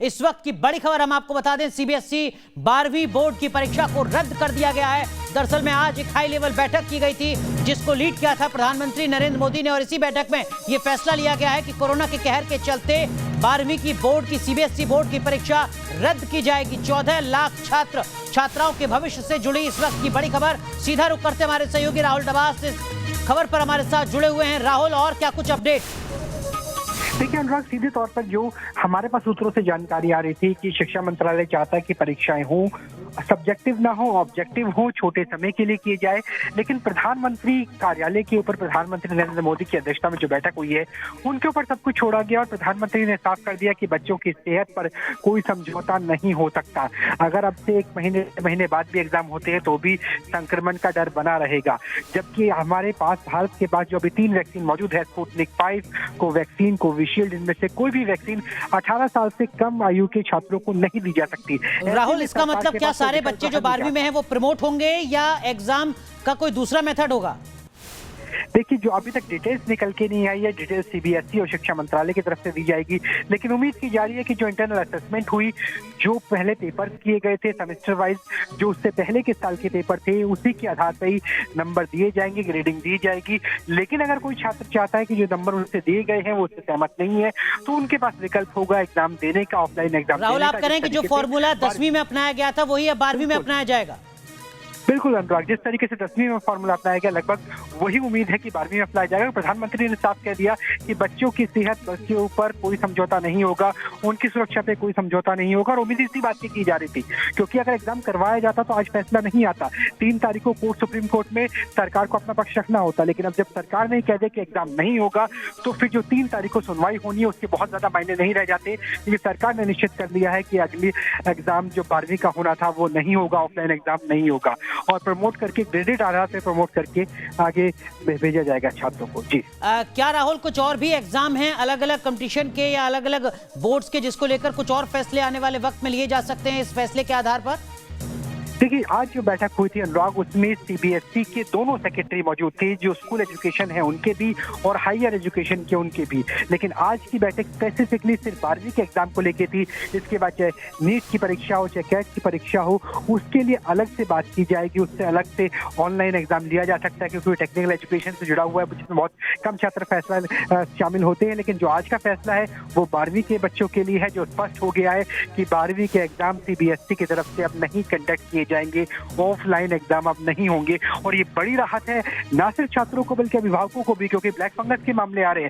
इस वक्त की बड़ी खबर हम आपको बता दें, सीबीएसई 12वीं बोर्ड की परीक्षा को रद्द कर दिया गया है। दरअसल में आज एक हाई लेवल बैठक की गई थी जिसको लीड किया था प्रधानमंत्री नरेंद्र मोदी ने, और इसी बैठक में यह फैसला लिया गया है कि कोरोना के कहर के चलते 12वीं की बोर्ड की सीबीएसई बोर्ड की परीक्षा रद्द की जाएगी। 14 लाख छात्र छात्राओं के भविष्य से जुड़ी इस वक्त की बड़ी खबर। सीधा रुख करते हमारे सहयोगी राहुल डबास इस खबर पर हमारे साथ जुड़े हुए हैं। राहुल, और क्या कुछ अपडेट? देखिए अनुराग, सीधे तौर पर जो हमारे पास सूत्रों से जानकारी आ रही थी कि शिक्षा मंत्रालय चाहता है कि परीक्षाएं हों, सब्जेक्टिव ना हो, ऑब्जेक्टिव हो, छोटे समय के लिए किए जाए। लेकिन प्रधानमंत्री कार्यालय के ऊपर प्रधानमंत्री नरेंद्र मोदी की अध्यक्षता में जो बैठक हुई है उनके ऊपर सब कुछ छोड़ा गया और प्रधानमंत्री ने साफ कर दिया कि बच्चों की सेहत पर कोई समझौता नहीं हो सकता। अगर अब से एक महीने बाद भी एग्जाम होते हैं तो भी संक्रमण का डर बना रहेगा। जबकि हमारे पास भारत के पास जो अभी 3 वैक्सीन मौजूद है, स्पुतनिक 5, कोवैक्सीन, कोविशील्ड, इनमें से कोई भी वैक्सीन 18 साल से कम आयु के छात्रों को नहीं दी जा सकती। राहुल, इसका मतलब क्या सारे बच्चे जो 12वीं में हैं वो प्रमोट होंगे या एग्जाम का कोई दूसरा मेथड होगा? देखिए, जो अभी तक डिटेल्स निकल के नहीं आई है, डिटेल्स सीबीएसई और शिक्षा मंत्रालय की तरफ से दी जाएगी। लेकिन उम्मीद की जा रही है कि जो इंटरनल असेसमेंट हुई, जो पहले पेपर किए गए थे सेमेस्टर वाइज, जो उससे पहले के साल के पेपर थे, उसी के आधार पर ही नंबर दिए जाएंगे, ग्रेडिंग दी जाएगी। लेकिन अगर कोई छात्र चाहता है कि जो नंबर उनसे दिए गए हैं वो उससे सहमत नहीं है तो उनके पास विकल्प होगा एग्जाम देने का, ऑफलाइन एग्जाम। राहुल, आप कह रहे हैं कि जो फॉर्मूला 10वीं में अपनाया गया था वही अब 12वीं में अपनाया जाएगा? बिल्कुल अनुराग, जिस तरीके से 10वीं में फॉर्मूला अपनाया गया लगभग वही उम्मीद है कि 12वीं में अपनाया जाएगा। प्रधानमंत्री ने साफ कह दिया कि बच्चों की सेहत के ऊपर कोई समझौता नहीं होगा, उनकी सुरक्षा पे कोई समझौता नहीं होगा। और उम्मीद इसी बात की जा रही थी क्योंकि अगर एग्जाम करवाया जाता तो आज फैसला नहीं आता। 3 तारीख को सुप्रीम कोर्ट में सरकार को अपना पक्ष रखना होता, लेकिन अब जब सरकार ने कह दिया कि एग्जाम नहीं होगा तो फिर जो 3 तारीख को सुनवाई होनी है उसके बहुत ज्यादा मायने नहीं रह जाते, क्योंकि सरकार ने निश्चित कर दिया है कि अगली एग्जाम जो 12वीं का होना था वो नहीं होगा, ऑफलाइन एग्जाम नहीं होगा और प्रमोट करके ग्रेडेड आधार पे प्रमोट करके आगे भेजा जाएगा छात्रों को। जी क्या राहुल, कुछ और भी एग्जाम हैं अलग अलग कंपटीशन के या अलग अलग बोर्ड्स के जिसको लेकर कुछ और फैसले आने वाले वक्त में लिए जा सकते हैं इस फैसले के आधार पर? देखिए, आज जो बैठक हुई थी अनुराग, उसमें सीबीएसई के दोनों सेक्रेटरी मौजूद थे, जो स्कूल एजुकेशन है उनके भी और हायर एजुकेशन के उनके भी। लेकिन आज की बैठक स्पेसिफिकली सिर्फ 12वीं के एग्जाम को लेकर थी। इसके बाद चाहे नीट की परीक्षा हो, चाहे कैट की परीक्षा हो, उसके लिए अलग से बात की जाएगी, उससे अलग से ऑनलाइन एग्जाम लिया जा सकता है क्योंकि टेक्निकल एजुकेशन से जुड़ा हुआ है, जिसमें बहुत कम छात्र फैसला शामिल होते हैं। लेकिन जो आज का फैसला है वो 12वीं के बच्चों के लिए है, जो स्पष्ट हो गया है कि 12वीं के एग्जाम सीबीएसई की तरफ से अब नहीं कंडक्ट किए जाएंगे, ऑफलाइन एग्जाम अब नहीं होंगे। और ये बड़ी राहत है ना सिर्फ छात्रों को बल्कि अभिभावकों को भी, क्योंकि ब्लैक फंगस के मामले आ रहे हैं।